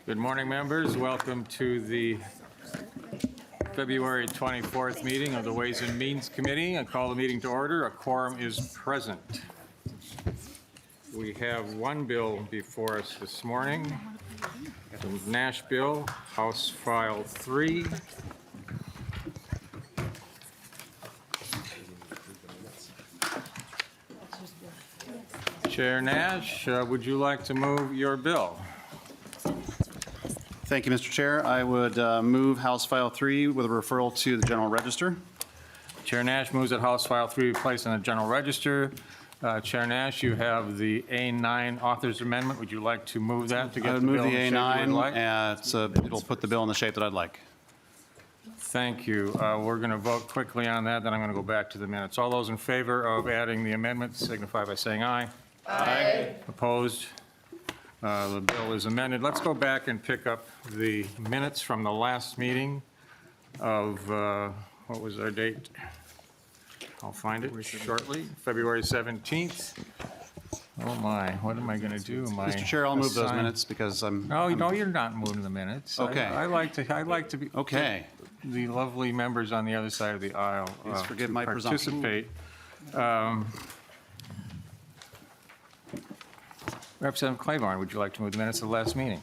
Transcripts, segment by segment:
Good morning, members. Welcome to the February 24th meeting of the Ways and Means Committee. I call the meeting to order. A quorum is present. We have one bill before us this morning. The Nash bill, House File 3. Chair Nash, would you like to move your bill? Thank you, Mr. Chair. I would move House File 3 with a referral to the General Register. Chair Nash moves that House File 3 be placed on the General Register. Chair Nash, you have the A9 Author's Amendment. Would you like to move that to get the bill in the shape you would like? I would move the A9. It'll put the bill in the shape that I'd like. Thank you. We're going to vote quickly on that, then I'm going to go back to the minutes. All those in favor of adding the amendment signify by saying aye. Aye. Opposed? The bill is amended. Let's go back and pick up the minutes from the last meeting of, what was our date? I'll find it shortly, February 17th. Oh my, what am I going to do? Mr. Chair, I'll move those minutes because I'm... No, you're not moving the minutes. Okay. I like to be... Okay. The lovely members on the other side of the aisle Please forgive my participate. Representative Claiborne, would you like to move the minutes of the last meeting?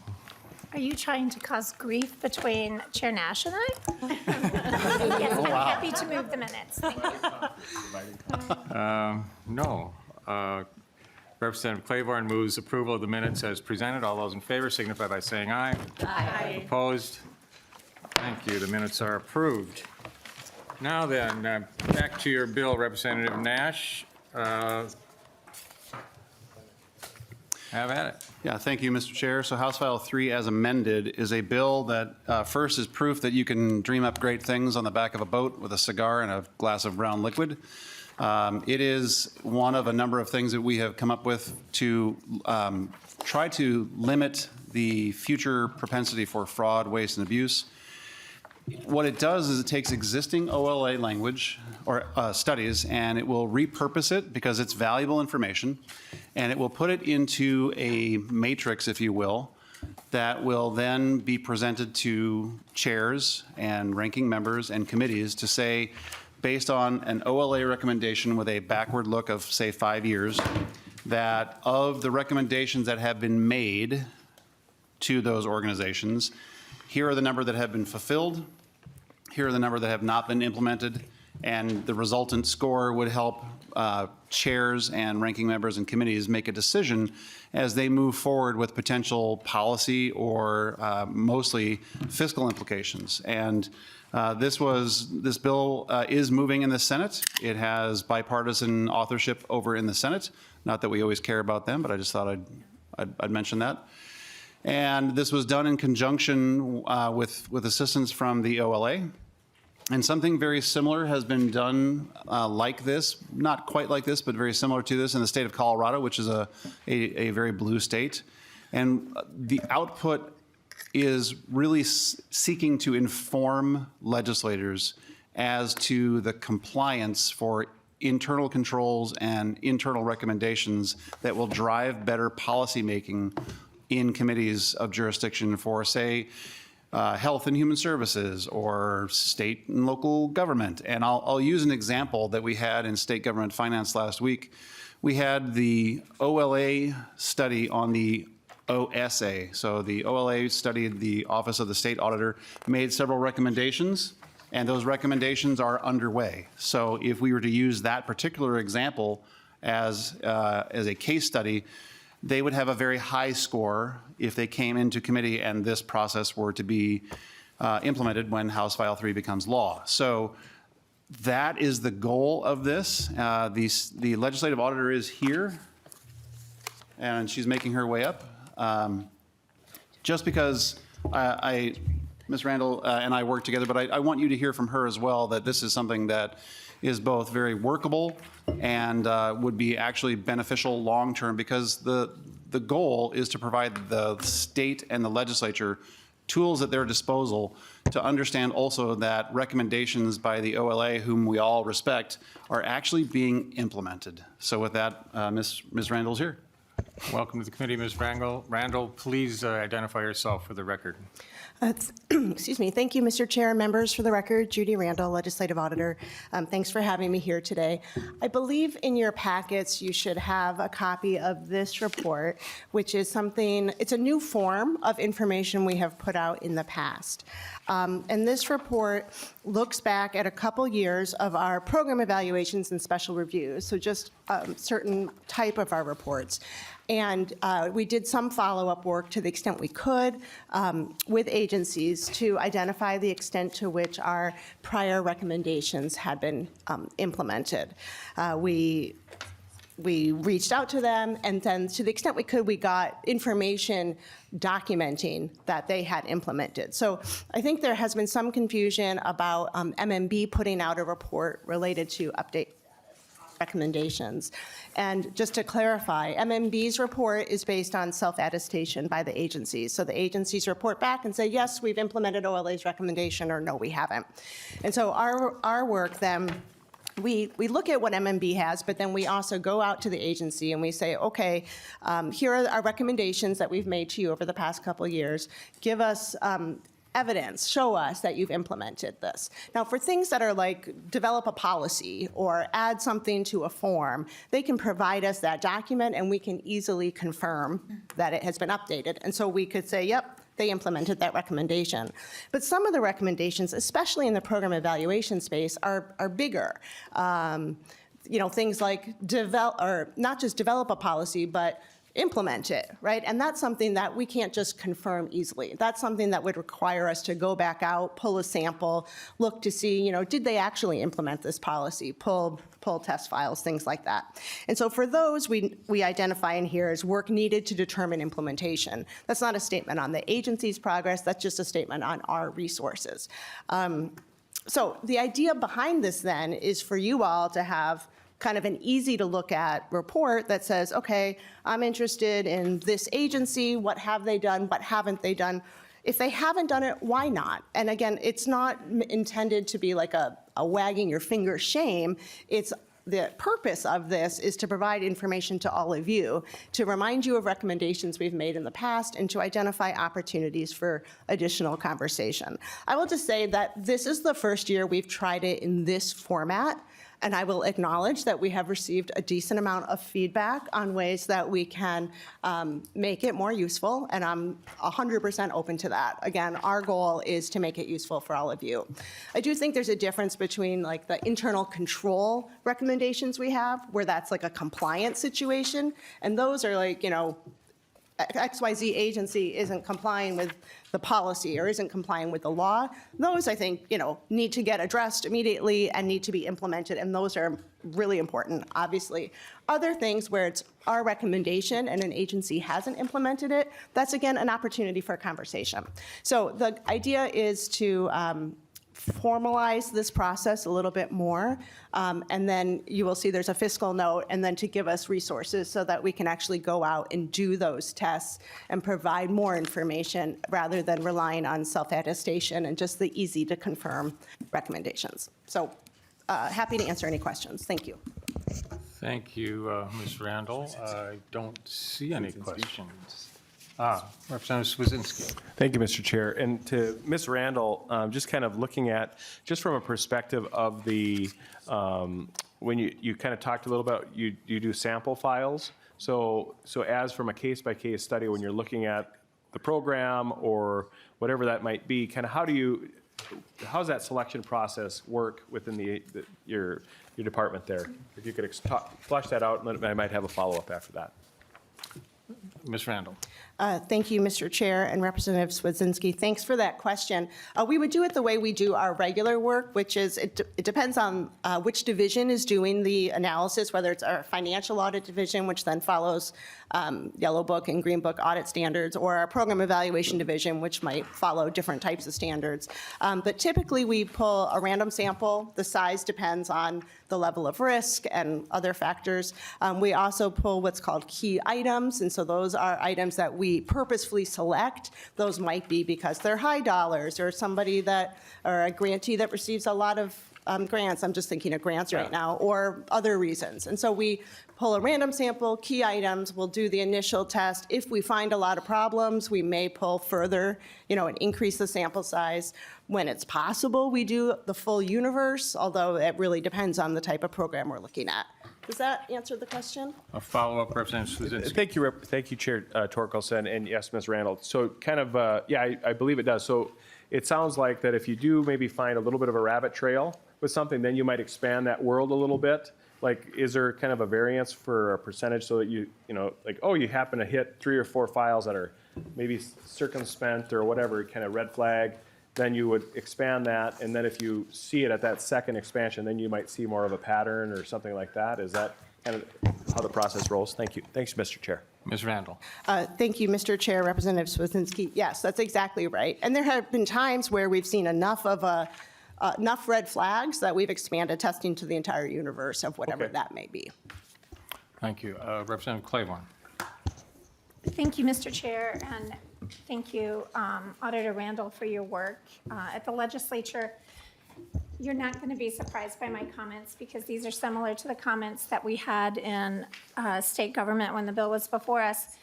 Are you trying to cause grief between Chair Nash and I? Yes, I'm happy to move the minutes. Thank you. No. Representative Claiborne moves approval of the minutes as presented. All those in favor signify by saying aye. Aye. Opposed? Thank you. The minutes are approved. Now then, back to your bill, Representative Nash. Have at it. Yeah, thank you, Mr. Chair. So House File 3 as amended is a bill that first is proof that you can dream up great things on the back of a boat with a cigar and a glass of brown liquid. It is one of a number of things that we have come up with to try to limit the future propensity for fraud, waste, and abuse. What it does is it takes existing OLA language or studies, and it will repurpose it because it's valuable information, and it will put it into a matrix, if you will, that will then be presented to chairs and ranking members and committees to say, based on an OLA recommendation with a backward look of, say, 5 years, that of the recommendations that have been made to those organizations, here are the number that have been fulfilled, here are the number that have not been implemented, and the resultant score would help chairs and ranking members and committees make a decision as they move forward with potential policy or mostly fiscal implications. And this bill is moving in the Senate. It has bipartisan authorship over in the Senate. Not that we always care about them, but I just thought I'd mention that. And this was done in conjunction with assistance from the OLA. And something very similar has been done like this, not quite like this, but very similar to this in the state of Colorado, which is a very blue state. And the output is really seeking to inform legislators as to the compliance for internal controls and internal recommendations that will drive better policymaking in committees of jurisdiction for, say, Health and Human Services or state and local government. And I'll use an example that we had in state government finance last week. We had the OLA study on the OSA. So the OLA studied the Office of the State Auditor, made several recommendations, and those recommendations are underway. So if we were to use that particular example as a case study, they would have a very high score if they came into committee and this process were to be implemented when House File 3 becomes law. So that is the goal of this. The legislative auditor is here, and she's making her way up. Just because Ms. Randall and I work together, but I want you to hear from her as well that this is something that is both very workable and would be actually beneficial long-term, because the goal is to provide the state and the legislature tools at their disposal to understand also that recommendations by the OLA, whom we all respect, are actually being implemented. So with that, Ms. Randall's here. Welcome to the committee, Ms. Randall. Randall, please identify yourself for the record. Excuse me. Thank you, Mr. Chair and members. For the record, Judy Randall, Legislative Auditor. Thanks for having me here today. I believe in your packets you should have a copy of this report, which is something, it's a new form of information we have put out in the past. And this report looks back at a couple years of our program evaluations and special reviews, so just certain type of our reports. And we did some follow-up work to the extent we could with agencies to identify the extent to which our prior recommendations had been implemented. We reached out to them, and then to the extent we could, we got information documenting that they had implemented. So I think there has been some confusion about MMB putting out a report related to update recommendations. And just to clarify, MMB's report is based on self-attestation by the agencies. So the agencies report back and say, yes, we've implemented OLA's recommendation, or no, we haven't. And so our work then, we look at what MMB has, but then we also go out to the agency and we say, okay, here are our recommendations that we've made to you over the past couple of years. Give us evidence, show us that you've implemented this. Now, for things that are like develop a policy or add something to a form, they can provide us that document and we can easily confirm that it has been updated. And so we could say, yep, they implemented that recommendation. But some of the recommendations, especially in the program evaluation space, are bigger. You know, things like not just develop a policy, but implement it, right? And that's something that we can't just confirm easily. That's something that would require us to go back out, pull a sample, look to see, you know, did they actually implement this policy, pull test files, things like that. And so for those, we identify in here as work needed to determine implementation. That's not a statement on the agency's progress, that's just a statement on our resources. So the idea behind this then is for you all to have kind of an easy to look at report that says, okay, I'm interested in this agency, what have they done, what haven't they done? If they haven't done it, why not? And again, it's not intended to be like a wagging your finger shame. It's the purpose of this is to provide information to all of you, to remind you of recommendations we've made in the past, and to identify opportunities for additional conversation. I will just say that this is the first year we've tried it in this format. And I will acknowledge that we have received a decent amount of feedback on ways that we can make it more useful, and I'm 100% open to that. Again, our goal is to make it useful for all of you. I do think there's a difference between like the internal control recommendations we have, where that's like a compliance situation, and those are like, you know, XYZ agency isn't complying with the policy or isn't complying with the law. Those, I think, you know, need to get addressed immediately and need to be implemented, and those are really important, obviously. Other things where it's our recommendation and an agency hasn't implemented it, that's, again, an opportunity for a conversation. So the idea is to formalize this process a little bit more, and then you will see there's a fiscal note, and then to give us resources so that we can actually go out and do those tests and provide more information rather than relying on self-attestation and just the easy to confirm recommendations. So happy to answer any questions. Thank you. Thank you, Ms. Randall. I don't see any questions. Representative Swazinski. Thank you, Mr. Chair. And to Ms. Randall, just kind of looking at, just from a perspective of the, when you kind of talked a little about, you do sample files. So as from a case-by-case study, when you're looking at the program or whatever that might be, kind of how does that selection process work within your department there? If you could flesh that out, and then I might have a follow-up after that. Ms. Randall. Thank you, Mr. Chair and Representative Swazinski. Thanks for that question. We would do it the way we do our regular work, which is it depends on which division is doing the analysis, whether it's our financial audit division, which then follows Yellow Book and Green Book audit standards, or our program evaluation division, which might follow different types of standards. But typically, we pull a random sample. The size depends on the level of risk and other factors. We also pull what's called key items, and so those are items that we purposefully select. Those might be because they're high dollars, or somebody that, or a grantee that receives a lot of grants. I'm just thinking of grants right now, or other reasons. And so we pull a random sample, key items, we'll do the initial test. If we find a lot of problems, we may pull further, and increase the sample size. When it's possible, we do the full universe, although it really depends on the type of program we're looking at. Does that answer the question? A follow-up, Representative Swazinski. Thank you, Chair Torkelson, and yes, Ms. Randall. So kind of, I believe it does. So it sounds like that if you do maybe find a little bit of a rabbit trail with something, then you might expand that world a little bit. Like, is there kind of a variance for a percentage so that you happen to hit 3 or 4 files that are maybe circumspect or whatever, kind of red flag, then you would expand that, and then if you see it at that second expansion, then you might see more of a pattern or something like that? Is that kind of how the process rolls? Thank you. Thanks, Mr. Chair. Ms. Randall. Thank you, Mr. Chair, Representative Swazinski. Yes, that's exactly right. And there have been times where we've seen enough red flags that we've expanded testing to the entire universe of whatever Okay. that may be. Thank you. Representative Claiborne. Thank you, Mr. Chair, and thank you, Auditor Randall, for your work at the Legislature. You're not going to be surprised by my comments because these are similar to the comments that we had in state government when the bill was before us.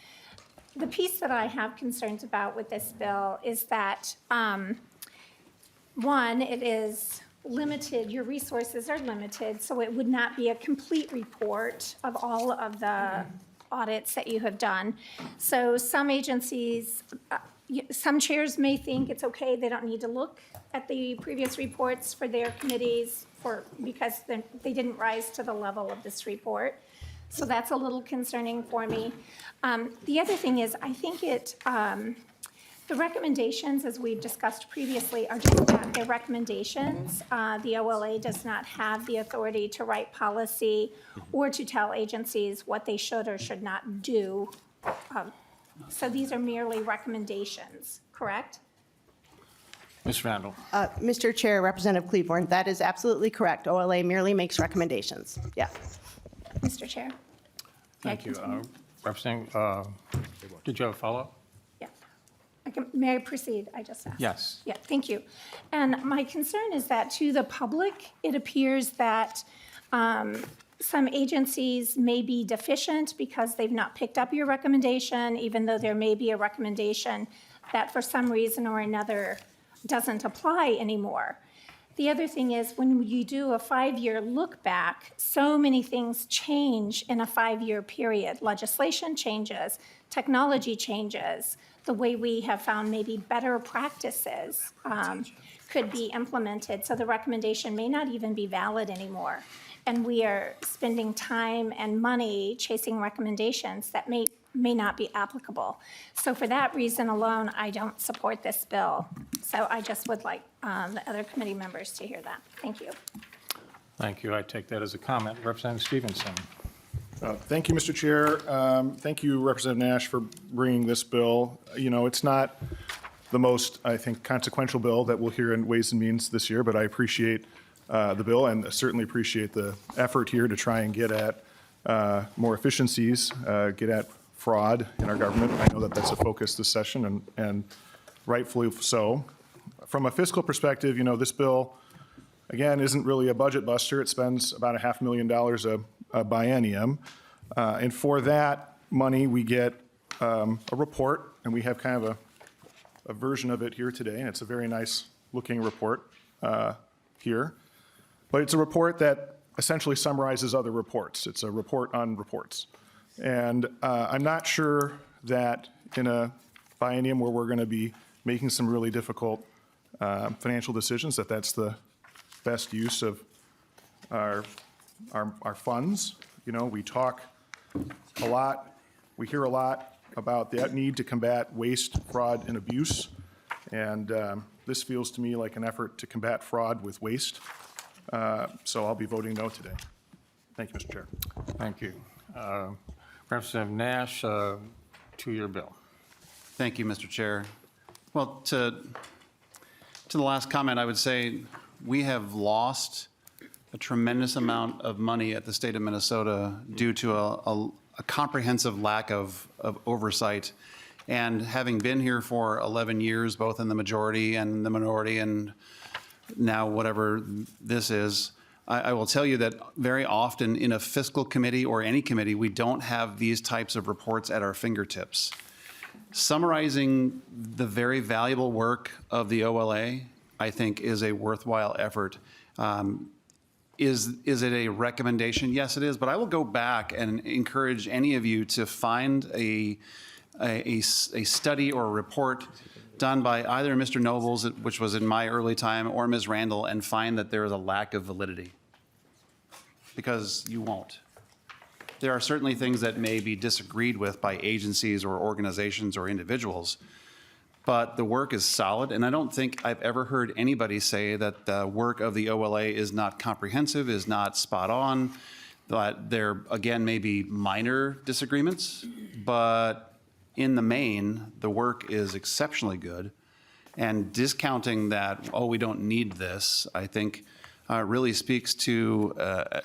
The piece that I have concerns about with this bill is that, one, it is limited, your resources are limited, so it would not be a complete report of all of the audits that you have done. So some agencies, some chairs may think it's okay, they don't need to look at the previous reports for their committees because they didn't rise to the level of this report. So that's a little concerning for me. The other thing is, I think the recommendations, as we've discussed previously, are just that, they're recommendations. The OLA does not have the authority to write policy or to tell agencies what they should or should not do. So these are merely recommendations, correct? Ms. Randall. Mr. Chair, Representative Claiborne, that is absolutely correct. OLA merely makes recommendations. Yeah. Mr. Chair? Thank you. continue? Representative, did you have a follow-up? Yeah. May I proceed? I just asked. Yes. Yeah, thank you. And my concern is that to the public, it appears that some agencies may be deficient because they've not picked up your recommendation, even though there may be a recommendation that for some reason or another doesn't apply anymore. The other thing is when you do a 5-year look back, so many things change in a 5-year period. Legislation changes, technology changes, the way we have found maybe better practices could be implemented. So the recommendation may not even be valid anymore. And we are spending time and money chasing recommendations that may not be applicable. So for that reason alone, I don't support this bill. So I just would like the other committee members to hear that. Thank you. Thank you. I take that as a comment. Representative Stevenson. Thank you, Mr. Chair. Thank you, Representative Nash, for bringing this bill. You know, it's not the most, I think, consequential bill that we'll hear in Ways and Means this year, but I appreciate the bill and certainly appreciate the effort here to try and get at more efficiencies, get at fraud in our government. I know that that's a focus this session, and rightfully so. From a fiscal perspective, you know, this bill, again, isn't really a budget buster. It spends about $500,000 a biennium. And for that money, we get a report, and we have kind of a version of it here today, and it's a very nice looking report here. But it's a report that essentially summarizes other reports. It's a report on reports. And I'm not sure that in a biennium where we're going to be making some really difficult financial decisions, that that's the best use of our funds. You know, we talk a lot, we hear a lot about that need to combat waste, fraud, and abuse. And this feels to me like an effort to combat fraud with waste. So I'll be voting no today. Thank you, Mr. Chair. Thank you. Representative Nash, two-year bill. Thank you, Mr. Chair. Well, to the last comment, I would say we have lost a tremendous amount of money at the state of Minnesota due to a comprehensive lack of oversight. And having been here for 11 years, both in the majority and the minority, and now whatever this is, I will tell you that very often in a fiscal committee or any committee, we don't have these types of reports at our fingertips. Summarizing the very valuable work of the OLA, I think, is a worthwhile effort. Is it a recommendation? Yes, it is. But I will go back and encourage any of you to find a study or a report done by either Mr. Nobles, which was in my early time, or Ms. Randall, and find that there is a lack of validity. Because you won't. There are certainly things that may be disagreed with by agencies or organizations or individuals, but the work is solid, and I don't think I've ever heard anybody say that the work of the OLA is not comprehensive, is not spot on, that there, again, may be minor disagreements, but in the main, the work is exceptionally good. And discounting that, oh, we don't need this, I think really speaks to an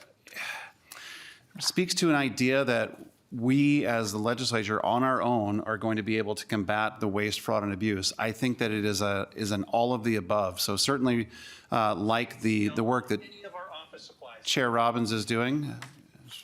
idea that we as the legislature on our own are going to be able to combat the waste, fraud, and abuse. I think that it is an all of the above. So certainly like the work that Chair Robbins is doing.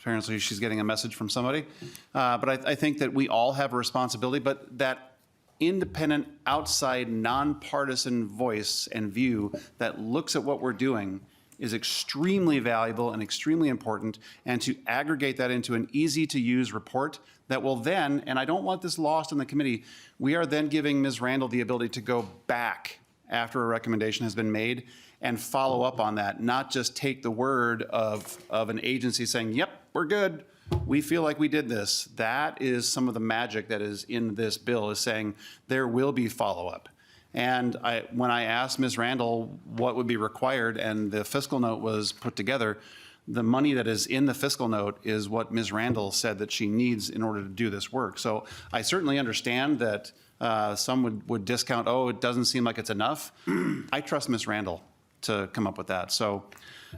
Apparently she's getting a message from somebody. But I think that we all have a responsibility, but that independent, outside, nonpartisan voice and view that looks at what we're doing is extremely valuable and extremely important, and to aggregate that into an easy-to-use report that will then, and I don't want this lost in the committee, we are then giving Ms. Randall the ability to go back after a recommendation has been made and follow up on that, not just take the word of an agency saying, yep, we're good, we feel like we did this. That is some of the magic that is in this bill, is saying there will be follow-up. And when I asked Ms. Randall what would be required and the fiscal note was put together, the money that is in the fiscal note is what Ms. Randall said that she needs in order to do this work. So I certainly understand that some would discount, oh, it doesn't seem like it's enough. I trust Ms. Randall to come up with that. So,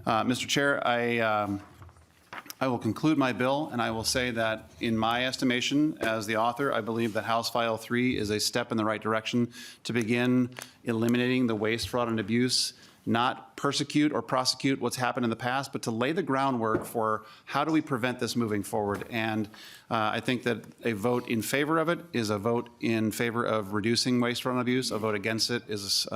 Mr. Chair, I will conclude my bill, and I will say that in my estimation as the author, I believe that House File 3 is a step in the right direction to begin eliminating the waste, fraud, and abuse, not persecute or prosecute what's happened in the past, but to lay the groundwork for how do we prevent this moving forward. And I think that a vote in favor of it is a vote in favor of reducing waste, fraud, and abuse. A vote against it is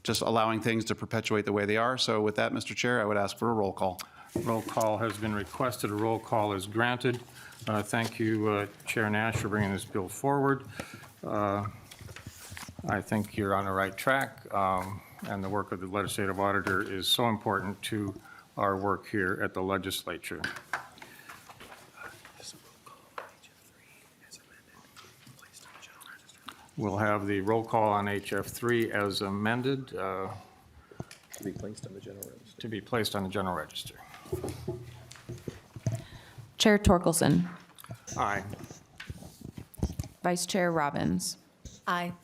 just allowing things to perpetuate the way they are. So with that, Mr. Chair, I would ask for a roll call. Roll call has been requested. A roll call is granted. Thank you, Chair Nash, for bringing this bill forward. I think you're on the right track, and the work of the legislative auditor is so important to our work here at the legislature. We'll have the roll call on HF3 as amended. To be placed on the general register. To be placed on the general register. Chair Torkelson. Aye. Vice Chair Robbins. Aye.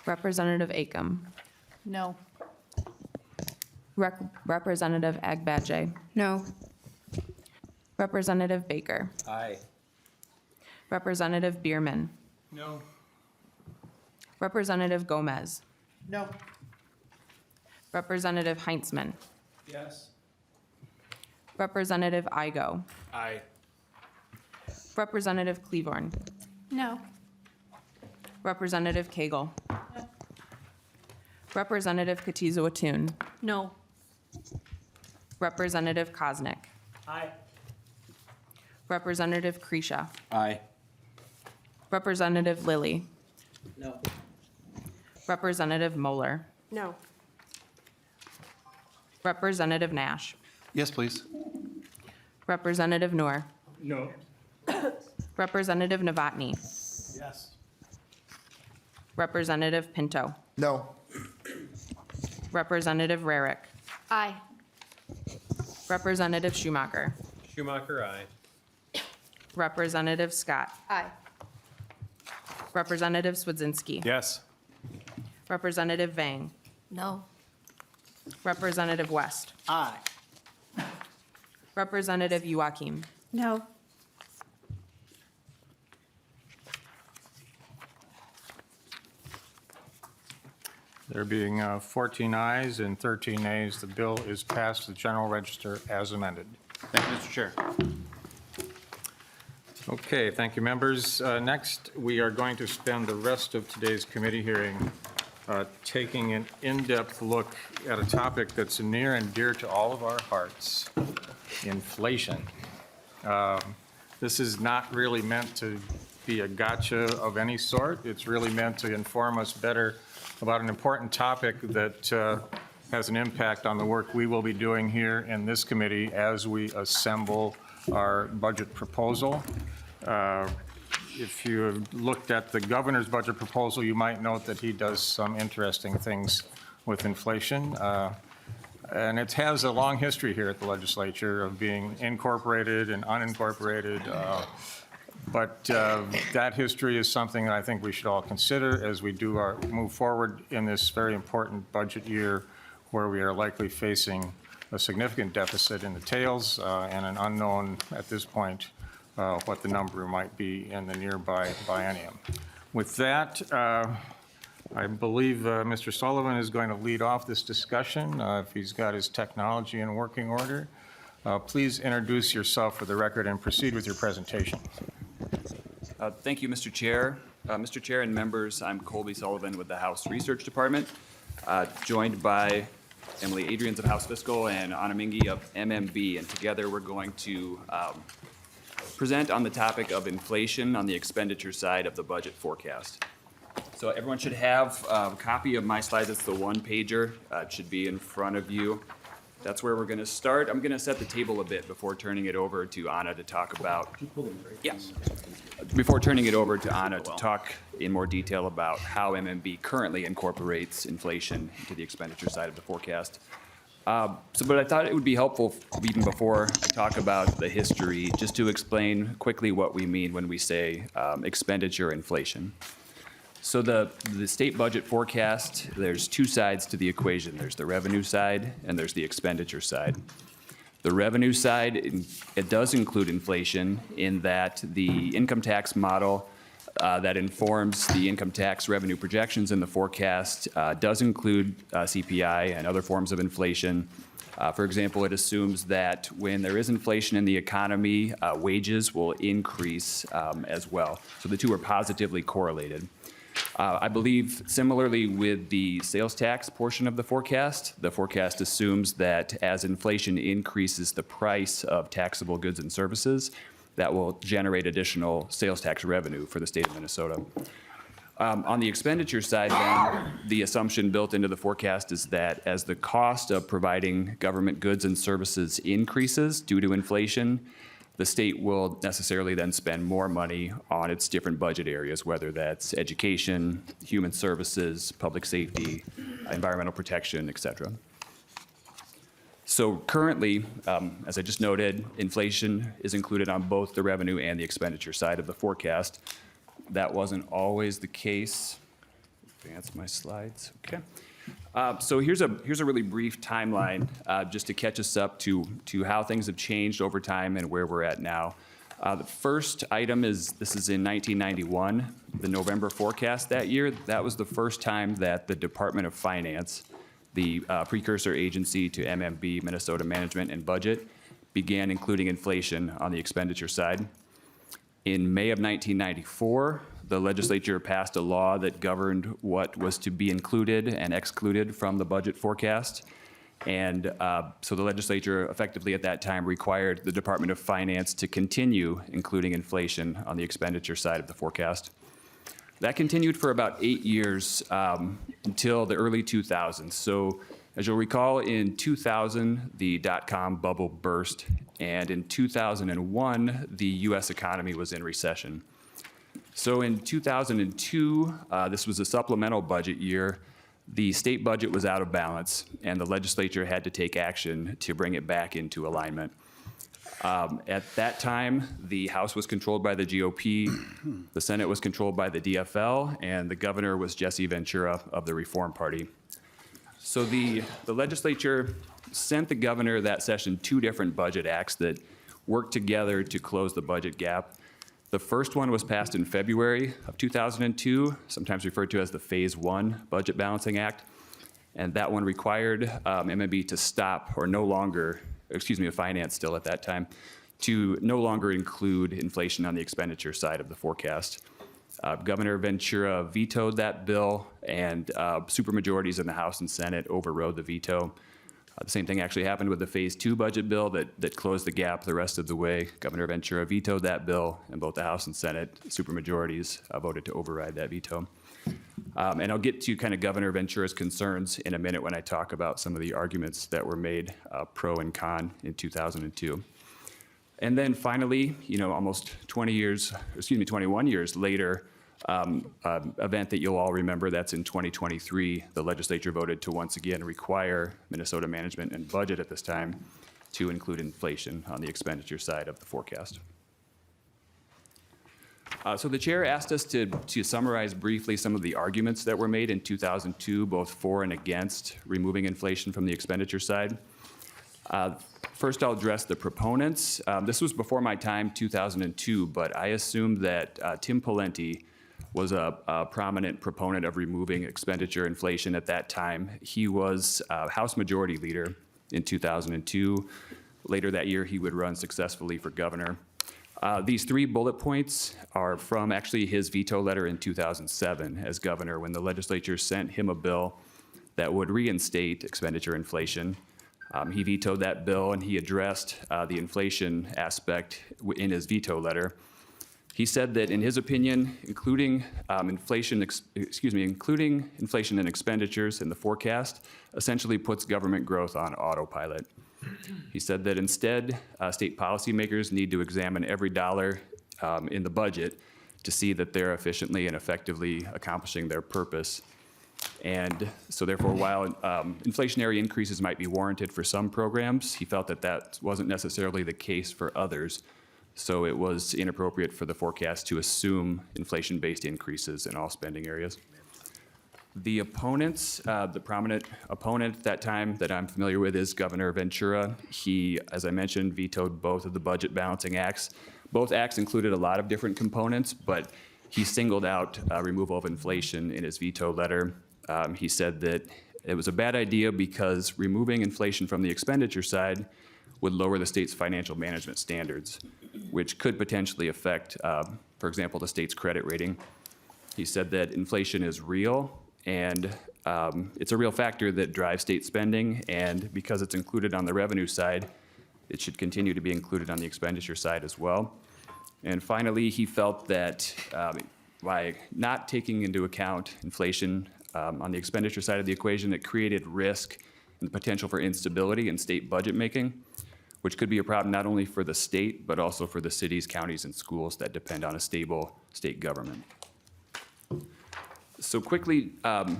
Representative Acom. No. Representative Agbadje. No. Representative Baker. Aye. Representative Bierman. No. Representative Gomez. No. Representative Heintzman. Yes. Representative Igo. Aye. Representative Cleavorn. No. Representative Cagle. Representative Katiza-Watun. No. Representative Kosnick. Aye. Representative Kresha. Aye. Representative Lilly. No. Representative Moeller. No. Representative Nash. Yes, please. Representative Noor. No. Representative Novotny. Yes. Representative Pinto. No. Representative Rarick. Aye. Representative Schumacher. Schumacher, aye. Representative Scott. Aye. Representative Swedzinski. Yes. Representative Vang. No. Representative West. Aye. Representative Joachim. No. There being 14 ayes and 13 nays, the bill is passed the general register as amended. Thank you, Mr. Chair. Okay, thank you, members. Next, we are going to spend the rest of today's committee hearing taking an in-depth look at a topic that's near and dear to all of our hearts, inflation. This is not really meant to be a gotcha of any sort. It's really meant to inform us better about an important topic that has an impact on the work we will be doing here in this committee as we assemble our budget proposal. If you have looked at the governor's budget proposal, you might note that he does some interesting things with inflation. And it has a long history here at the legislature of being incorporated and unincorporated. But that history is something that I think we should all consider as we do move forward in this very important budget year where we are likely facing a significant deficit in the tails and an unknown at this point what the number might be in the nearby biennium. With that, I believe Mr. Sullivan is going to lead off this discussion if he's got his technology in working order. Please introduce yourself for the record and proceed with your presentation. Thank you, Mr. Chair. Mr. Chair and members, I'm Colby Sullivan with the House Research Department, joined by Emily Adrians of House Fiscal and Anna Mingi of MMB, and together we're going to present on the topic of inflation on the expenditure side of the budget forecast. So everyone should have a copy of my slides. It's the one-pager. It should be in front of you. That's where we're going to start. I'm going to set the table a bit before turning it over to Anna to talk about. Yes. Before turning it over to Anna to talk in more detail about how MMB currently incorporates inflation into the expenditure side of the forecast. But I thought it would be helpful, even before I talk about the history, just to explain quickly what we mean when we say expenditure inflation. So the state budget forecast, there's two sides to the equation. There's the revenue side and there's the expenditure side. The revenue side, it does include inflation in that the income tax model that informs the income tax revenue projections in the forecast does include CPI and other forms of inflation. For example, it assumes that when there is inflation in the economy, wages will increase as well. So the two are positively correlated. I believe similarly with the sales tax portion of the forecast assumes that as inflation increases the price of taxable goods and services, that will generate additional sales tax revenue for the state of Minnesota. On the expenditure side, then, the assumption built into the forecast is that as the cost of providing government goods and services increases due to inflation, the state will necessarily then spend more money on its different budget areas, whether that's education, human services, public safety, environmental protection, et cetera. So currently, as I just noted, inflation is included on both the revenue and the expenditure side of the forecast. That wasn't always the case. Advance my slides, okay. So here's a really brief timeline just to catch us up to how things have changed over time and where we're at now. The first item is, this is in 1991, the November forecast that year. That was the first time that the Department of Finance, the precursor agency to MMB, Minnesota Management and Budget, began including inflation on the expenditure side. In May of 1994, the legislature passed a law that governed what was to be included and excluded from the budget forecast. And so the legislature effectively at that time required the Department of Finance to continue including inflation on the expenditure side of the forecast. That continued for about 8 years until the early 2000s. So as you'll recall, in 2000, the dot-com bubble burst, and in 2001, the US economy was in recession. So in 2002, this was a supplemental budget year. The state budget was out of balance, and the legislature had to take action to bring it back into alignment. At that time, the House was controlled by the GOP, the Senate was controlled by the DFL, and the governor was Jesse Ventura of the Reform Party. So the legislature sent the governor that session 2 different budget acts that worked together to close the budget gap. The first one was passed in February of 2002, sometimes referred to as the Phase 1 Budget Balancing Act. And that one required MMB to stop or no longer, finance still at that time, to no longer include inflation on the expenditure side of the forecast. Governor Ventura vetoed that bill, and supermajorities in the House and Senate overrode the veto. The same thing actually happened with the Phase 2 budget bill that closed the gap the rest of the way. Governor Ventura vetoed that bill, and both the House and Senate supermajorities voted to override that veto. And I'll get to kind of Governor Ventura's concerns in a minute when I talk about some of the arguments that were made pro and con in 2002. And then finally, almost 21 years later, event that you'll all remember, that's in 2023, the legislature voted to once again require Minnesota management and budget at this time to include inflation on the expenditure side of the forecast. So the chair asked us to summarize briefly some of the arguments that were made in 2002, both for and against removing inflation from the expenditure side. First, I'll address the proponents. This was before my time, 2002, but I assumed that Tim Pawlenty was a prominent proponent of removing expenditure inflation at that time. He was House Majority Leader in 2002. Later that year, he would run successfully for governor. These 3 bullet points are from actually his veto letter in 2007 as governor, when the legislature sent him a bill that would reinstate expenditure inflation. He vetoed that bill, and he addressed the inflation aspect in his veto letter. He said that, in his opinion, including inflation and expenditures in the forecast essentially puts government growth on autopilot. He said that instead, state policymakers need to examine every dollar in the budget to see that they're efficiently and effectively accomplishing their purpose. And so therefore, while inflationary increases might be warranted for some programs, he felt that that wasn't necessarily the case for others. So it was inappropriate for the forecast to assume inflation-based increases in all spending areas. The opponents, the prominent opponent at that time that I'm familiar with is Governor Ventura. He, as I mentioned, vetoed both of the budget balancing acts. Both acts included a lot of different components, but he singled out removal of inflation in his veto letter. He said that it was a bad idea because removing inflation from the expenditure side would lower the state's financial management standards, which could potentially affect, for example, the state's credit rating. He said that inflation is real, and it's a real factor that drives state spending, and because it's included on the revenue side, it should continue to be included on the expenditure side as well. And finally, he felt that by not taking into account inflation on the expenditure side of the equation, it created risk and the potential for instability in state budget making, which could be a problem not only for the state, but also for the cities, counties, and schools that depend on a stable state government. So quickly,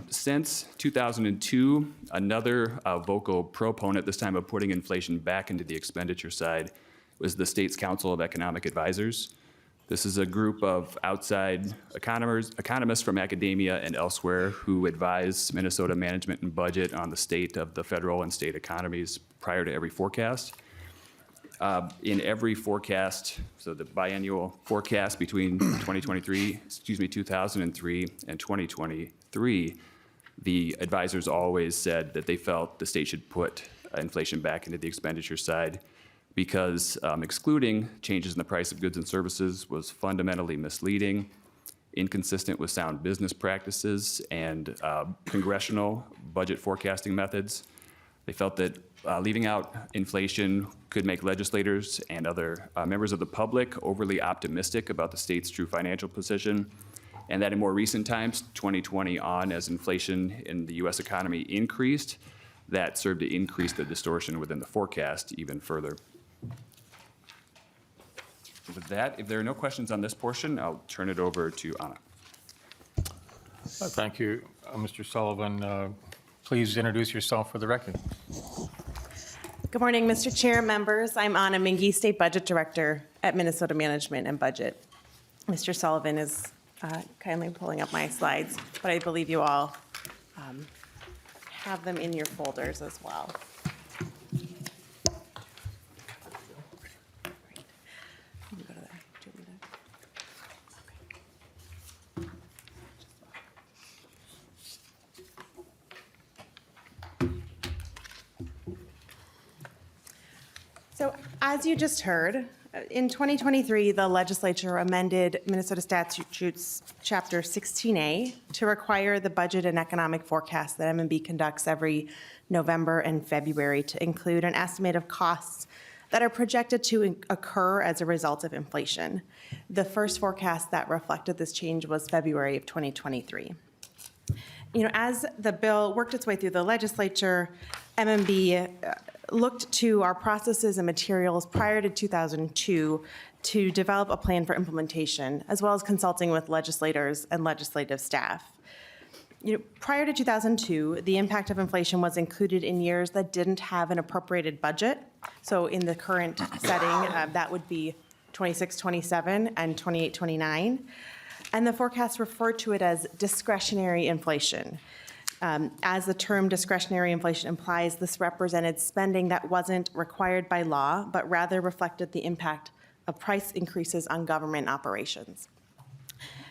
since 2002, another vocal proponent, this time of putting inflation back into the expenditure side, was the state's Council of Economic Advisors. This is a group of outside economists from academia and elsewhere who advise Minnesota management and budget on the state of the federal and state economies prior to every forecast. In every forecast, so the biennial forecast between 2003 and 2023, the advisors always said that they felt the state should put inflation back into the expenditure side because excluding changes in the price of goods and services was fundamentally misleading, inconsistent with sound business practices and congressional budget forecasting methods. They felt that leaving out inflation could make legislators and other members of the public overly optimistic about the state's true financial position, and that in more recent times, 2020 on, as inflation in the U.S. economy increased, that served to increase the distortion within the forecast even further. With that, if there are no questions on this portion, I'll turn it over to Anna. Thank you, Mr. Sullivan. Please introduce yourself for the record. Good morning, Mr. Chair, members. I'm Anna Mingy, State Budget Director at Minnesota Management and Budget. Mr. Sullivan is kindly pulling up my slides, but I believe you all have them in your folders as well. As you just heard, in 2023, the legislature amended Minnesota Statutes Chapter 16A to require the budget and economic forecast that M&B conducts every November and February to include an estimate of costs that are projected to occur as a result of inflation. The first forecast that reflected this change was February of 2023. As the bill worked its way through the legislature, M&B looked to our processes and materials prior to 2002 to develop a plan for implementation, as well as consulting with legislators and legislative staff. Prior to 2002, the impact of inflation was included in years that didn't have an appropriated budget. So in the current setting, that would be 26-27 and 28-29. And the forecast referred to it as discretionary inflation. As the term discretionary inflation implies, this represented spending that wasn't required by law, but rather reflected the impact of price increases on government operations.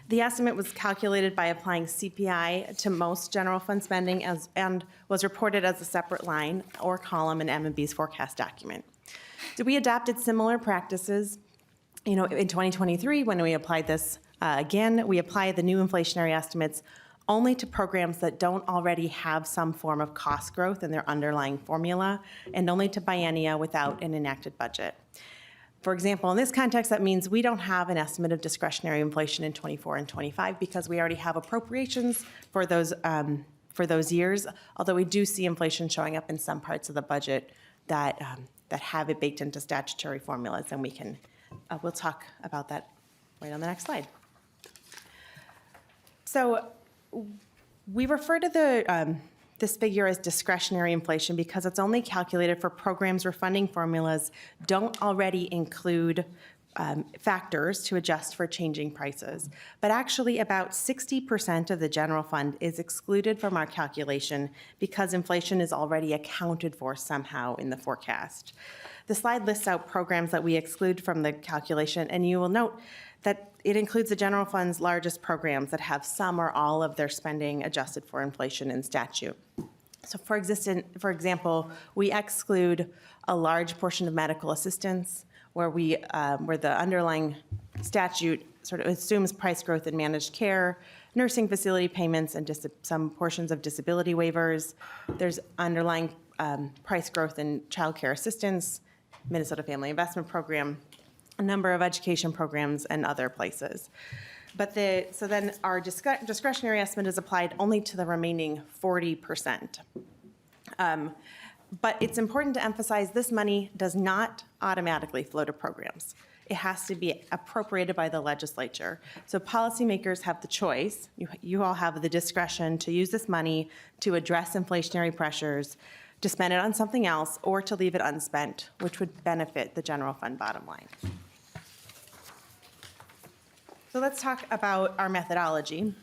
The estimate was calculated by applying CPI to most general fund spending and was reported as a separate line or column in M&B's forecast document. So we adopted similar practices, in 2023 when we applied this. Again, we apply the new inflationary estimates only to programs that don't already have some form of cost growth in their underlying formula, and only to biennia without an enacted budget. For example, in this context, that means we don't have an estimate of discretionary inflation in 24 and 25 because we already have appropriations for those years, although we do see inflation showing up in some parts of the budget that have it baked into statutory formulas, and we'll talk about that right on the next slide. So we refer to this figure as discretionary inflation because it's only calculated for programs where funding formulas don't already include factors to adjust for changing prices. But actually, about 60% of the general fund is excluded from our calculation because inflation is already accounted for somehow in the forecast. The slide lists out programs that we exclude from the calculation, and you will note that it includes the general fund's largest programs that have some or all of their spending adjusted for inflation in statute. So for example, we exclude a large portion of medical assistance where the underlying statute sort of assumes price growth in managed care, nursing facility payments, and some portions of disability waivers. There's underlying price growth in child care assistance, Minnesota Family Investment Program, a number of education programs, and other places. So then our discretionary estimate is applied only to the remaining 40%. But it's important to emphasize this money does not automatically flow to programs. It has to be appropriated by the legislature. So policymakers have the choice, you all have the discretion to use this money to address inflationary pressures, to spend it on something else, or to leave it unspent, which would benefit the general fund bottom line. So let's talk about our methodology.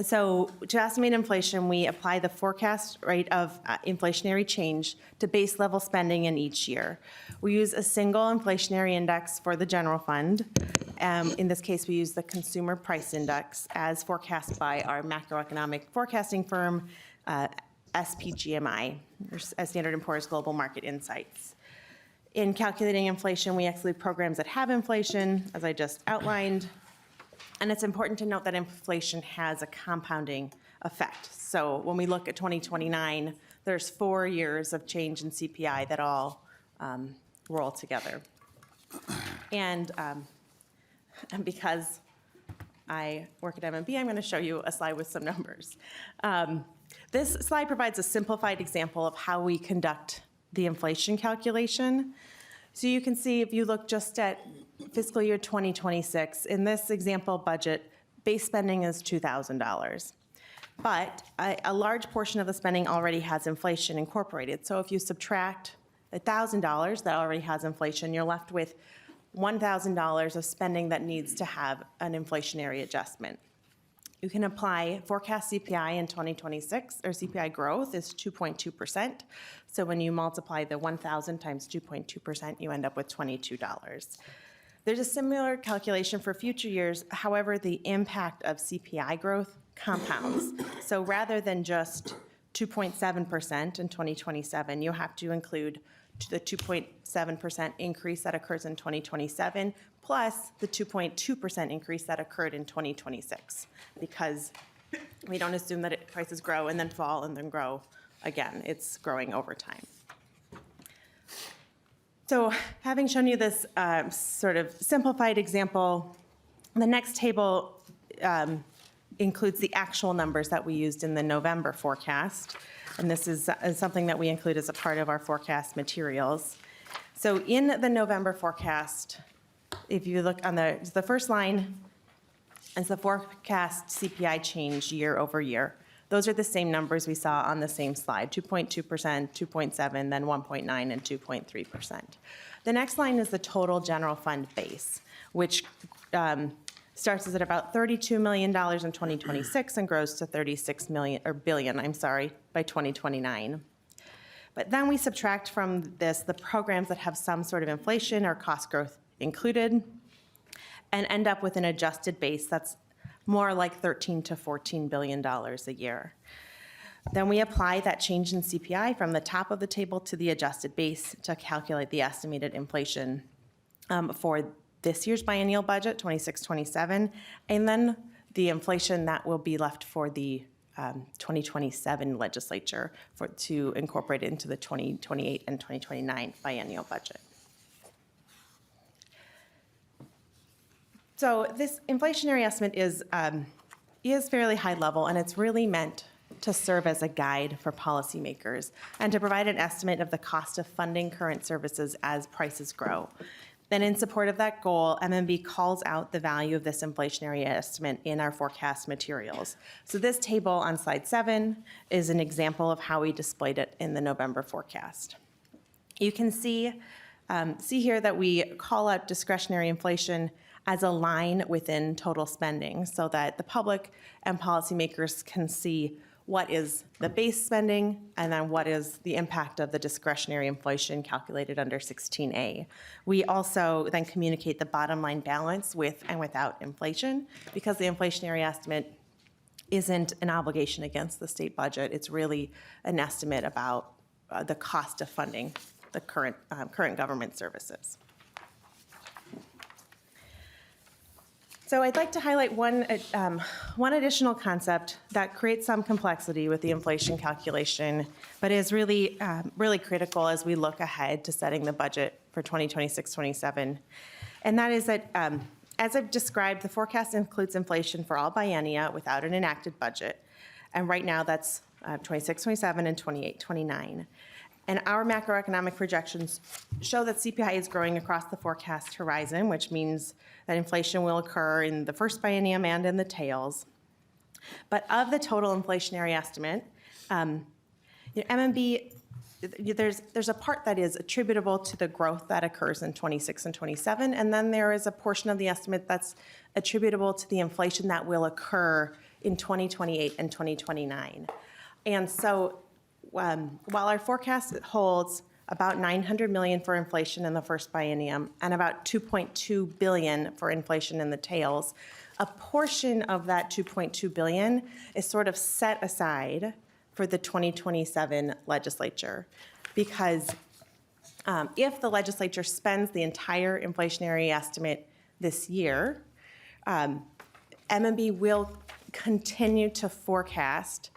So to estimate inflation, we apply the forecast rate of inflationary change to base level spending in each year. We use a single inflationary index for the general fund. In this case, we use the Consumer Price Index as forecast by our macroeconomic forecasting firm, SPGMI, or Standard & Poor's Global Market Insights. In calculating inflation, we exclude programs that have inflation, as I just outlined. And it's important to note that inflation has a compounding effect. So when we look at 2029, there's 4 years of change in CPI that all roll together. And because I work at M&B, I'm going to show you a slide with some numbers. This slide provides a simplified example of how we conduct the inflation calculation. So you can see if you look just at fiscal year 2026, in this example budget, base spending is $2,000. But a large portion of the spending already has inflation incorporated. So if you subtract $1,000 that already has inflation, you're left with $1,000 of spending that needs to have an inflationary adjustment. You can apply forecast CPI in 2026, or CPI growth is 2.2%. So when you multiply the 1,000 times 2.2%, you end up with $22. There's a similar calculation for future years. However, the impact of CPI growth compounds. So rather than just 2.7% in 2027, you have to include to the 2.7% increase that occurs in 2027, plus the 2.2% increase that occurred in 2026, because we don't assume that prices grow and then fall and then grow again. It's growing over time. So having shown you this sort of simplified example, the next table includes the actual numbers that we used in the November forecast. And this is something that we include as a part of our forecast materials. So in the November forecast, if you look on the first line, is the forecast CPI change year over year. Those are the same numbers we saw on the same slide, 2.2%, 2.7, then 1.9, and 2.3%. The next line is the total general fund base, which starts at about $32 million in 2026 and grows to billion, by 2029. But then we subtract from this the programs that have some sort of inflation or cost growth included, and end up with an adjusted base that's more like $13 to $14 billion a year. Then we apply that change in CPI from the top of the table to the adjusted base to calculate the estimated inflation for this year's biennial budget, 26-27, and then the inflation that will be left for the 2027 legislature to incorporate it into the 2028 and 2029 biennial budget. So this inflationary estimate is fairly high level, and it's really meant to serve as a guide for policymakers and to provide an estimate of the cost of funding current services as prices grow. Then in support of that goal, MMB calls out the value of this inflationary estimate in our forecast materials. So this table on slide 7 is an example of how we displayed it in the November forecast. You can see here that we call out discretionary inflation as a line within total spending so that the public and policymakers can see what is the base spending and then what is the impact of the discretionary inflation calculated under 16A. We also then communicate the bottom line balance with and without inflation, because the inflationary estimate isn't an obligation against the state budget. It's really an estimate about the cost of funding the current government services. So I'd like to highlight one additional concept that creates some complexity with the inflation calculation, but is really, really critical as we look ahead to setting the budget for 2026-27. And that is that, as I've described, the forecast includes inflation for all biennia without an enacted budget. And right now that's 26-27 and 28-29. And our macroeconomic projections show that CPI is growing across the forecast horizon, which means that inflation will occur in the first biennium and in the tails. But of the total inflationary estimate, MMB, there's a part that is attributable to the growth that occurs in 26 and 27, and then there is a portion of the estimate that's attributable to the inflation that will occur in 2028 and 2029. And so while our forecast holds about $900 million for inflation in the first biennium and about $2.2 billion for inflation in the tails, a portion of that $2.2 billion is sort of set aside for the 2027 legislature. Because if the legislature spends the entire inflationary estimate this year, MMB will continue to forecast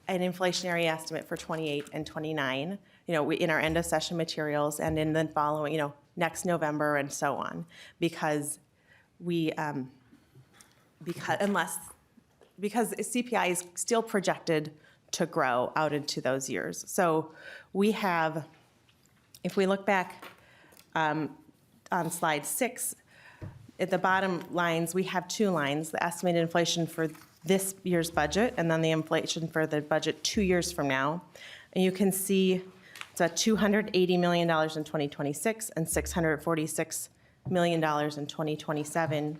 an inflationary estimate for 28 and 29, in our end of session materials and in the following, next November and so on, because CPI is still projected to grow out into those years. So we have, if we look back on slide 6, at the bottom lines, we have 2 lines, the estimated inflation for this year's budget and then the inflation for the budget 2 years from now. And you can see it's at $280 million in 2026 and $646 million in 2027.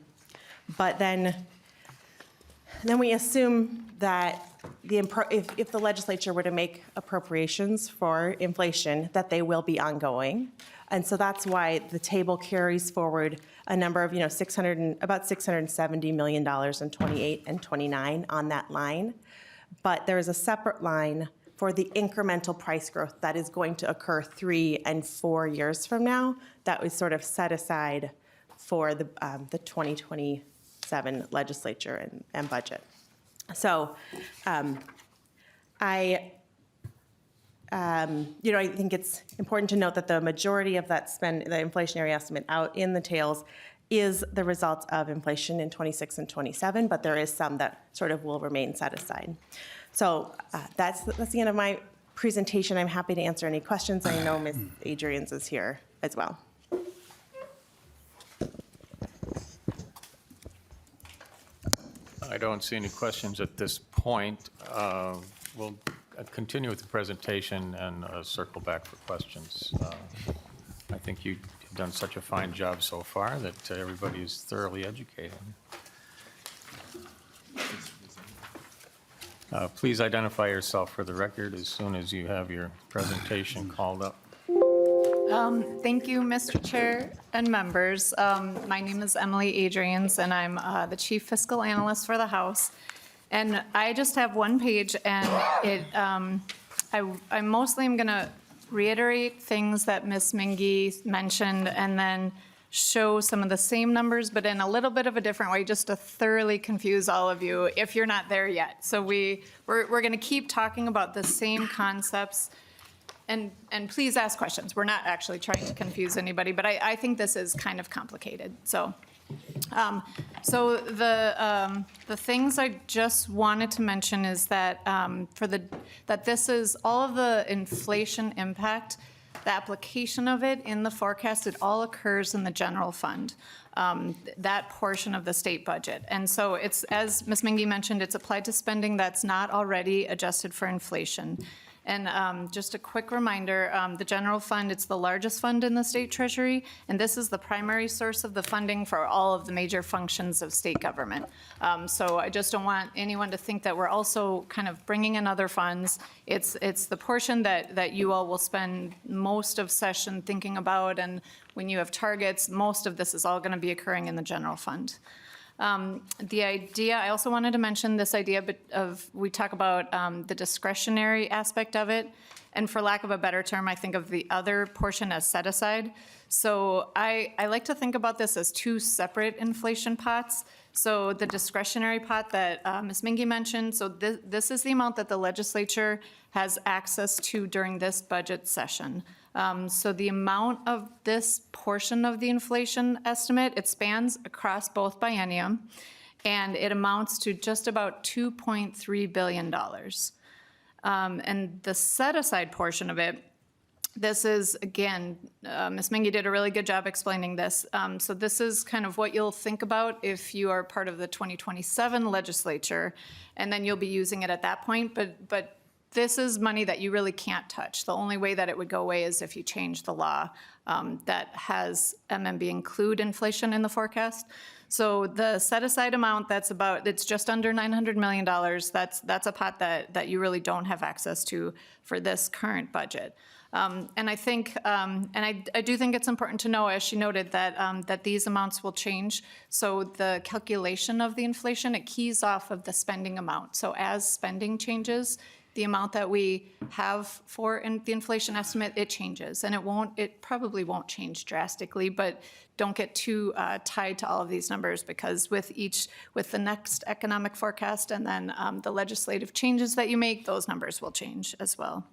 But then we assume that if the legislature were to make appropriations for inflation, that they will be ongoing. And so that's why the table carries forward a number of, about $670 million in 28 and 29 on that line. But there is a separate line for the incremental price growth that is going to occur 3 and 4 years from now, that was sort of set aside for the 2027 legislature and budget. So I think it's important to note that the majority of that spend, the inflationary estimate out in the tails, is the result of inflation in 26 and 27, but there is some that sort of will remain set aside. So that's the end of my presentation. I'm happy to answer any questions. I know Ms. Adrians is here as well. I don't see any questions at this point. We'll continue with the presentation and circle back for questions. I think you've done such a fine job so far that everybody is thoroughly educated. Please identify yourself for the record as soon as you have your presentation called up. Thank you, Mr. Chair and members. My name is Emily Adrians, and I'm the Chief Fiscal Analyst for the House. And I just have one page, and I mostly am going to reiterate things that Ms. Mingy mentioned, and then show some of the same numbers, but in a little bit of a different way, just to thoroughly confuse all of you if you're not there yet. So we're going to keep talking about the same concepts. And please ask questions. We're not actually trying to confuse anybody, but I think this is kind of complicated. So the things I just wanted to mention is that that this is all of the inflation impact, the application of it in the forecast, it all occurs in the general fund, that portion of the state budget. And so it's, as Ms. Mingy mentioned, it's applied to spending that's not already adjusted for inflation. And just a quick reminder, the general fund, it's the largest fund in the state treasury, and this is the primary source of the funding for all of the major functions of state government. So I just don't want anyone to think that we're also kind of bringing in other funds. It's the portion that you all will spend most of session thinking about, and when you have targets, most of this is all going to be occurring in the general fund. The idea, I also wanted to mention this idea of, we talk about the discretionary aspect of it, and for lack of a better term, I think of the other portion as set aside. So I like to think about this as two separate inflation pots. So the discretionary pot that Ms. Mingy mentioned, so this is the amount that the legislature has access to during this budget session. So the amount of this portion of the inflation estimate, it spans across both biennium, and it amounts to just about $2.3 billion. And the set-aside portion of it, this is, again, Ms. Mingy did a really good job explaining this. So this is kind of what you'll think about if you are part of the 2027 legislature, and then you'll be using it at that point. But this is money that you really can't touch. The only way that it would go away is if you change the law that has MMB include inflation in the forecast. So the set-aside amount, it's just under $900 million. That's a pot that you really don't have access to for this current budget. And I think, and I do think it's important to know, as she noted, that these amounts will change. So the calculation of the inflation, it keys off of the spending amount. So as spending changes, the amount that we have for the inflation estimate, it changes. And it probably won't change drastically, but don't get too tied to all of these numbers, because with the next economic forecast and then the legislative changes that you make, those numbers will change as well.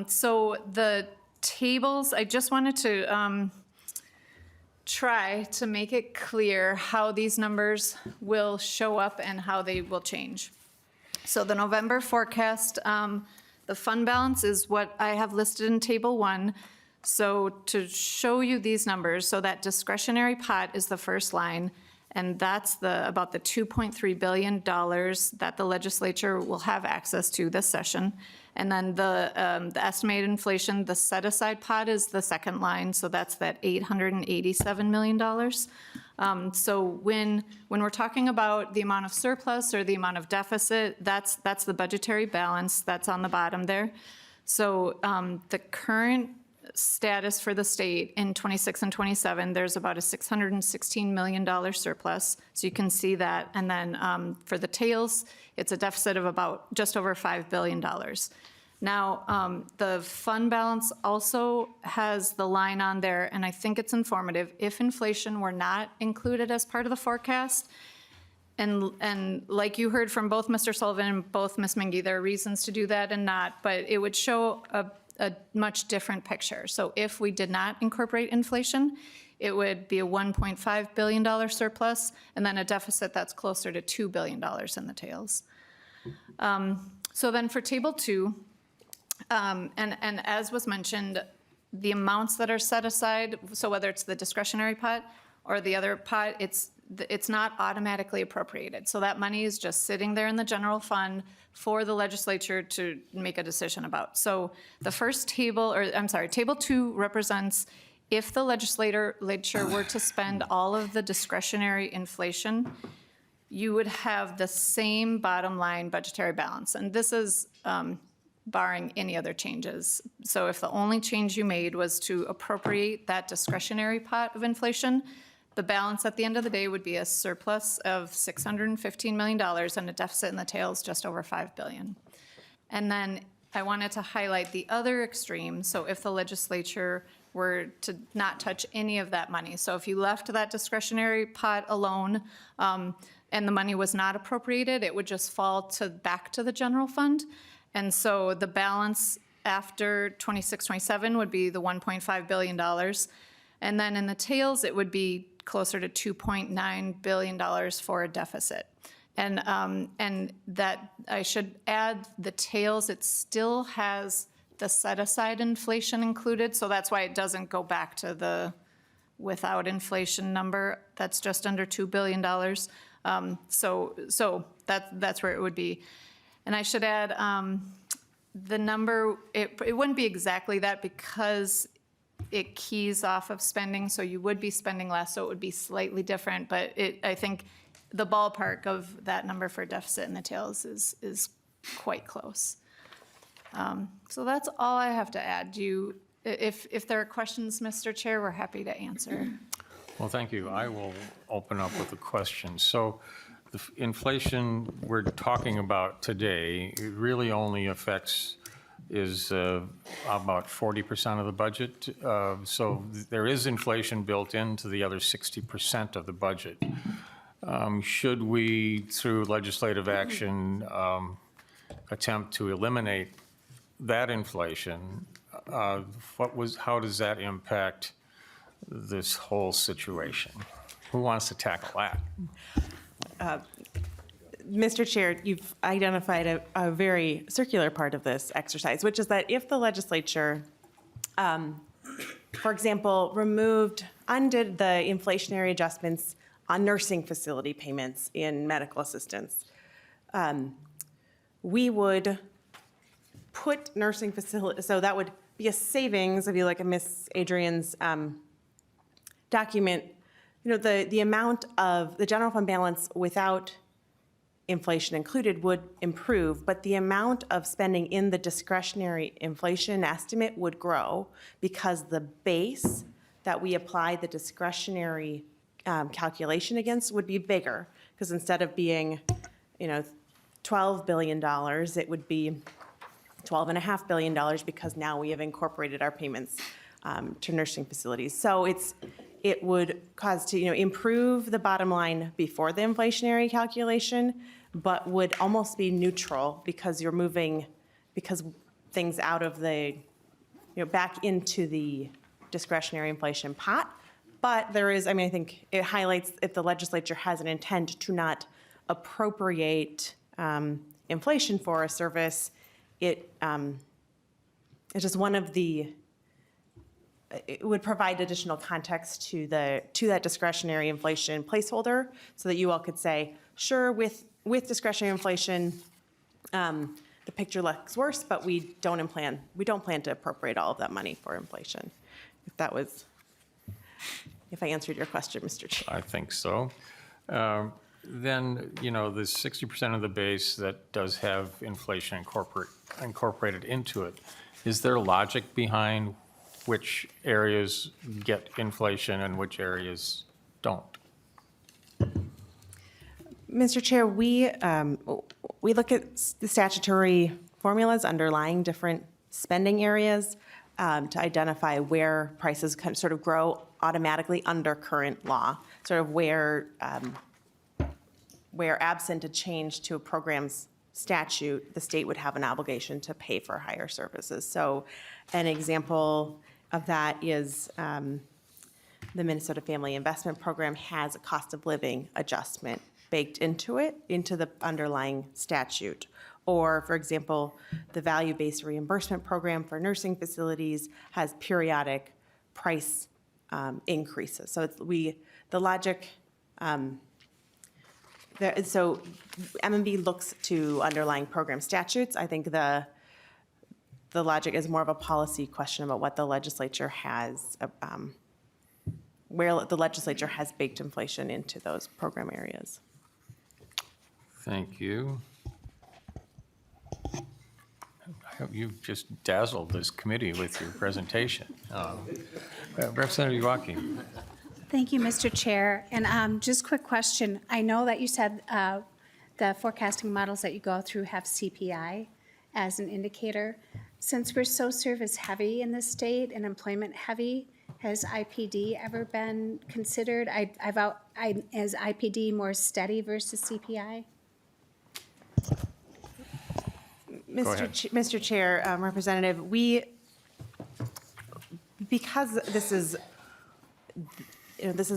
So the tables, I just wanted to try to make it clear how these numbers will show up and how they will change. So the November forecast, the fund balance is what I have listed in Table 1. So to show you these numbers, so that discretionary pot is the first line, and that's about the $2.3 billion that the legislature will have access to this session. And then the estimated inflation, the set-aside pot is the second line, so that's that $887 million. So when we're talking about the amount of surplus or the amount of deficit, that's the budgetary balance that's on the bottom there. So the current status for the state in 26 and 27, there's about a $616 million surplus. So you can see that. And then for the tails, it's a deficit of about just over $5 billion. Now, the fund balance also has the line on there, and I think it's informative. If inflation were not included as part of the forecast, and like you heard from both Mr. Sullivan and both Ms. Mingy, there are reasons to do that and not, but it would show a much different picture. So if we did not incorporate inflation, it would be a $1.5 billion surplus, and then a deficit that's closer to $2 billion in the tails. So then for Table 2, and as was mentioned, the amounts that are set aside, so whether it's the discretionary pot or the other pot, it's not automatically appropriated. So that money is just sitting there in the general fund for the legislature to make a decision about. So the first table, or I'm sorry, Table 2 represents if the legislature were to spend all of the discretionary inflation, you would have the same bottom line budgetary balance. And this is barring any other changes. So if the only change you made was to appropriate that discretionary pot of inflation, the balance at the end of the day would be a surplus of $615 million and a deficit in the tails just over $5 billion. And then I wanted to highlight the other extreme. So if the legislature were to not touch any of that money, so if you left that discretionary pot alone and the money was not appropriated, it would just fall back to the general fund. And so the balance after 26-27 would be the $1.5 billion. And then in the tails, it would be closer to $2.9 billion for a deficit. And that I should add the tails, it still has the set-aside inflation included, so that's why it doesn't go back to the without inflation number. That's just under $2 billion. So that's where it would be. And I should add the number, it wouldn't be exactly that because it keys off of spending, so you would be spending less, so it would be slightly different, but I think the ballpark of that number for deficit in the tails is quite close. So that's all I have to add. If there are questions, Mr. Chair, we're happy to answer. Well, thank you. I will open up with a question. So the inflation we're talking about today, it really only affects is about 40% of the budget. So there is inflation built into the other 60% of the budget. Should we, through legislative action, attempt to eliminate that inflation, how does that impact this whole situation? Who wants to tackle that? Mr. Chair, you've identified a very circular part of this exercise, which is that if the legislature, for example, undid the inflationary adjustments on nursing facility payments in medical assistance, we would put nursing facility, so that would be a savings, if you look at Ms. Adrian's document, the amount of the general fund balance without inflation included would improve, but the amount of spending in the discretionary inflation estimate would grow because the base that we apply the discretionary calculation against would be bigger, because instead of being, $12 billion, it would be $12.5 billion because now we have incorporated our payments to nursing facilities. So it would cause to improve the bottom line before the inflationary calculation, but would almost be neutral because you're moving things out of the back into the discretionary inflation pot. But there is, I think it highlights if the legislature has an intent to not appropriate inflation for a service, it's just one of the. It would provide additional context to that discretionary inflation placeholder, so that you all could say, sure, with discretionary inflation, the picture looks worse, but we don't plan to appropriate all of that money for inflation. If I answered your question, Mr. Chair. I think so. Then, the 60% of the base that does have inflation incorporated into it, is there logic behind which areas get inflation and which areas don't? Mr. Chair, we look at the statutory formulas underlying different spending areas to identify where prices kind of sort of grow automatically under current law, sort of where absent a change to a program's statute, the state would have an obligation to pay for higher services. So an example of that is the Minnesota Family Investment Program has a cost of living adjustment baked into it, into the underlying statute. Or, for example, the value-based reimbursement program for nursing facilities has periodic price increases. So the logic, so MMB looks to underlying program statutes. I think the logic is more of a policy question about what the legislature has, where the legislature has baked inflation into those program areas. Thank you. I hope you've just dazzled this committee with your presentation. Representative Joachim. Thank you, Mr. Chair. And just quick question. I know that you said the forecasting models that you go through have CPI as an indicator. Since we're so service-heavy in this state and employment-heavy, has IPD ever been considered? Is IPD more steady versus CPI? Mr. Chair, Representative, because this is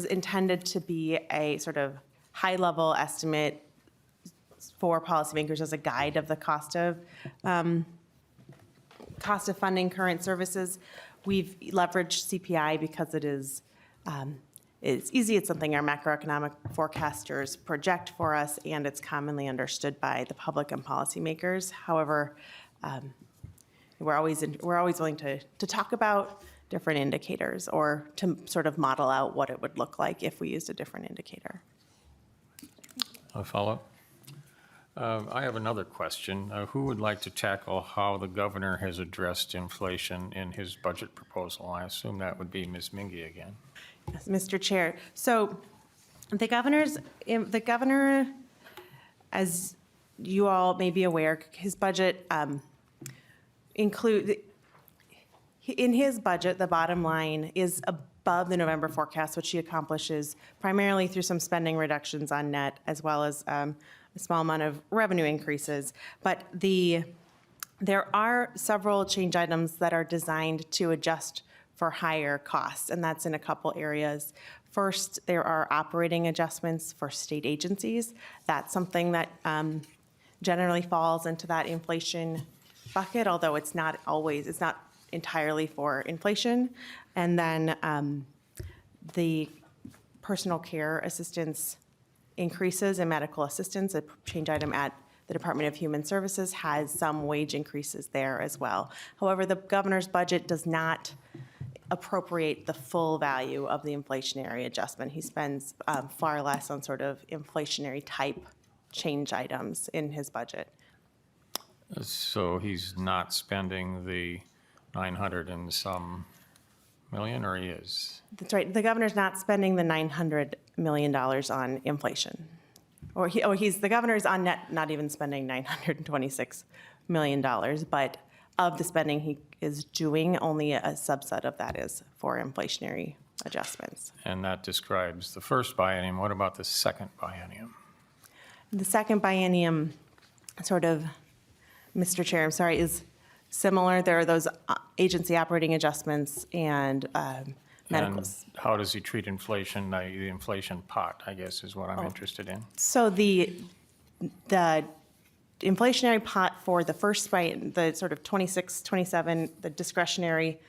intended to be a sort of high-level estimate for policymakers as a guide of the cost of funding current services. We've leveraged CPI because it's easy. It's something our macroeconomic forecasters project for us, and it's commonly understood by the public and policymakers. However, we're always willing to talk about different indicators or to sort of model out what it would look like if we used a different indicator. A follow-up? I have another question. Who would like to tackle how the governor has addressed inflation in his budget proposal? I assume that would be Ms. Mingy again. Yes, Mr. Chair. So the governor, as you all may be aware, his budget in his budget, the bottom line is above the November forecast, which he accomplishes primarily through some spending reductions on net, as well as a small amount of revenue increases. But there are several change items that are designed to adjust for higher costs, and that's in a couple areas. First, there are operating adjustments for state agencies. That's something that generally falls into that inflation bucket, although it's not entirely for inflation. And then the personal care assistance increases and medical assistance, a change item at the Department of Human Services, has some wage increases there as well. However, the governor's budget does not appropriate the full value of the inflationary adjustment. He spends far less on sort of inflationary type change items in his budget. So he's not spending the 900 and some million, or he is? That's right. The governor's not spending the $900 million on inflation. The governor's on net not even spending $926 million, but of the spending he is doing, only a subset of that is for inflationary adjustments. And that describes the first biennium. What about the second biennium? The second biennium, sort of, Mr. Chair, I'm sorry, is similar. There are those agency operating adjustments and medical. And how does he treat inflation, the inflation pot, I guess, is what I'm interested in. So the inflationary pot for the first the sort of 26, 27, the discretionary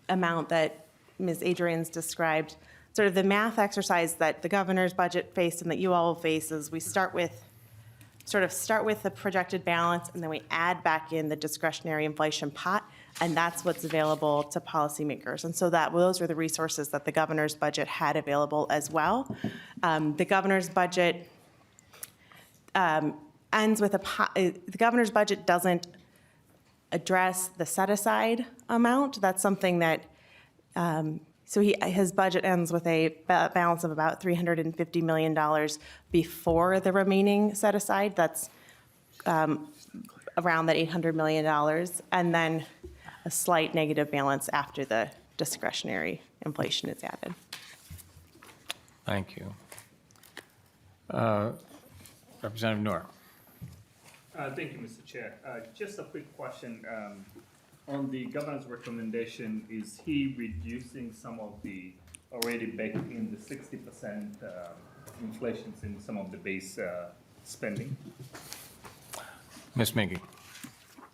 amount that Ms. Adrian's described, sort of the math exercise that the governor's budget faced and that you all will face is we start with the projected balance, and then we add back in the discretionary inflation pot, and that's what's available to policymakers. And so those are the resources that the governor's budget had available as well. The governor's budget ends with the governor's budget doesn't address the set-aside amount. That's something that, so his budget ends with a balance of about $350 million before the remaining set-aside. That's around that $800 million, and then a slight negative balance after the discretionary inflation is added. Thank you. Representative Noor. Thank you, Mr. Chair. Just a quick question. On the governor's recommendation, is he reducing some of the already baked in the 60% inflations in some of the base spending? Ms. Mingy.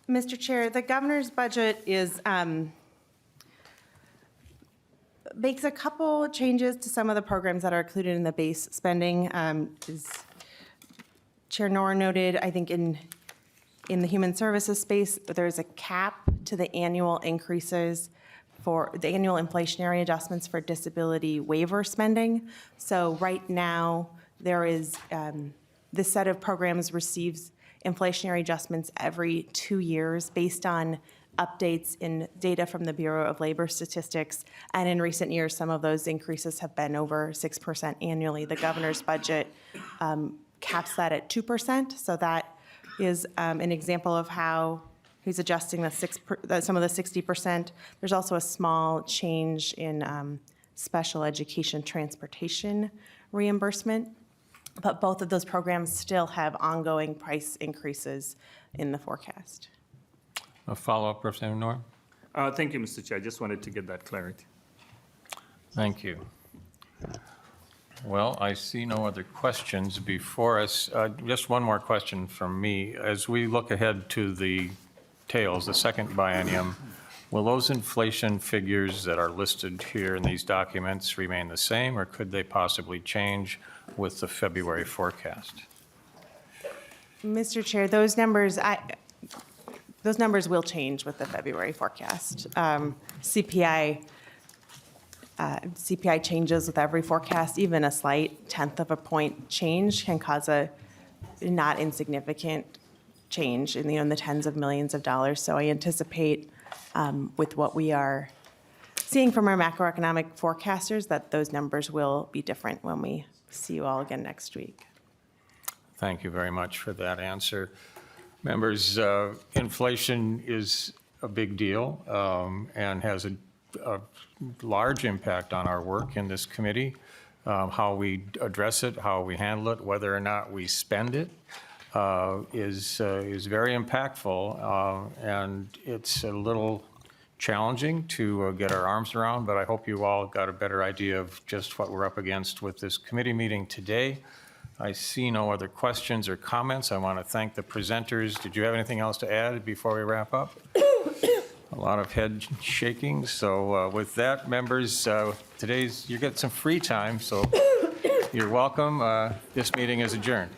Mr. Chair, the governor's budget is, makes a couple changes to some of the programs that are included in the base spending. As Chair Noor noted, I think in the human services space, there's a cap to the annual increases for the annual inflationary adjustments for disability waiver spending. So right now, there is, this set of programs receives inflationary adjustments every 2 years based on updates in data from the Bureau of Labor Statistics. And in recent years, some of those increases have been over 6% annually. The governor's budget caps that at 2%. So that is an example of how he's adjusting some of the 60%. There's also a small change in special education transportation reimbursement. But both of those programs still have ongoing price increases in the forecast. A follow-up, Representative Noor. Thank you, Mr. Chair. I just wanted to get that clarity. Thank you. Well, I see no other questions before us. Just one more question from me. As we look ahead to the tails, the second biennium, will those inflation figures that are listed here in these documents remain the same, or could they possibly change with the February forecast? Mr. Chair, those numbers will change with the February forecast. CPI changes with every forecast. Even a slight 1/10 of a point change can cause a not insignificant change in the tens of millions of dollars. So I anticipate with what we are seeing from our macroeconomic forecasters that those numbers will be different when we see you all again next week. Thank you very much for that answer. Members, inflation is a big deal and has a large impact on our work in this committee. How we address it, how we handle it, whether or not we spend it is very impactful, and it's a little challenging to get our arms around, but I hope you all got a better idea of just what we're up against with this committee meeting today. I see no other questions or comments. I want to thank the presenters. Did you have anything else to add before we wrap up? A lot of head shaking. So with that, members, you get some free time, so you're welcome. This meeting is adjourned.